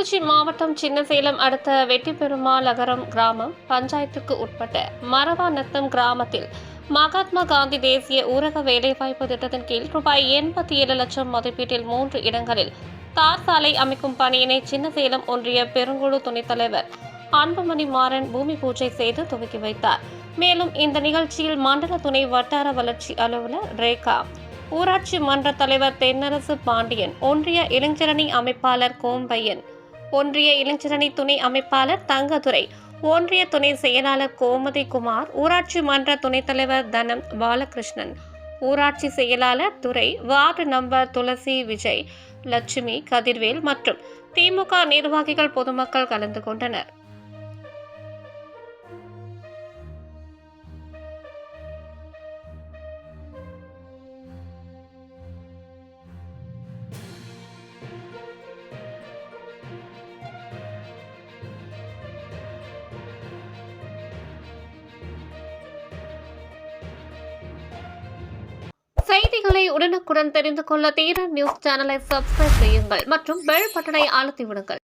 கள்ளக்குறிச்சி மாவட்டம் சின்னசேலம் அடுத்த வெட்டிப்பெருமாள் நகரம் கிராமம் பஞ்சாயத்துக்கு உட்பட்ட மரவாநத்தம் கிராமத்தில் மகாத்மா காந்தி தேசிய ஊரக வேலைவாய்ப்பு திட்டத்தின் கீழ் ரூபாய் 87 லட்சம் மதிப்பீட்டில் 3 இடங்களில் தார் சாலை அமைக்கும் பணியினை சின்னசேலம் ஒன்றிய பெருங்குழு துணைத் தலைவர் அன்புமணி மாறன் பூமி பூஜை செய்து துவக்கி வைத்தார். மேலும் இந்த நிகழ்ச்சியில் மண்டல துணை வட்டார வளர்ச்சி அலுவலர் ரேகா, ஊராட்சி மன்ற தலைவர் தென்னரசு பாண்டியன், ஒன்றிய இளைஞரணி அமைப்பாளர் கோம்பையன், ஒன்றிய இளைஞரணி துணை அமைப்பாளர் தங்கதுரை, ஒன்றிய துணை செயலாளர் கோமதி குமார், ஊராட்சி மன்ற துணைத் தலைவர் தனம் பாலகிருஷ்ணன், ஊராட்சி செயலாளர் துரை, வார்டு நம்பர் துளசி விஜய், லட்சுமி, கதிர்வேல் மற்றும் திமுக நிர்வாகிகள் பொதுமக்கள் கலந்து கொண்டனர். செய்திகளை உடனுக்குடன் தெரிந்து கொள்ள தீரன் நியூஸ் சேனலை சப்ஸ்கிரைப் செய்யுங்கள் மற்றும் பெல் பட்டனை அழுத்தி விடுங்கள்.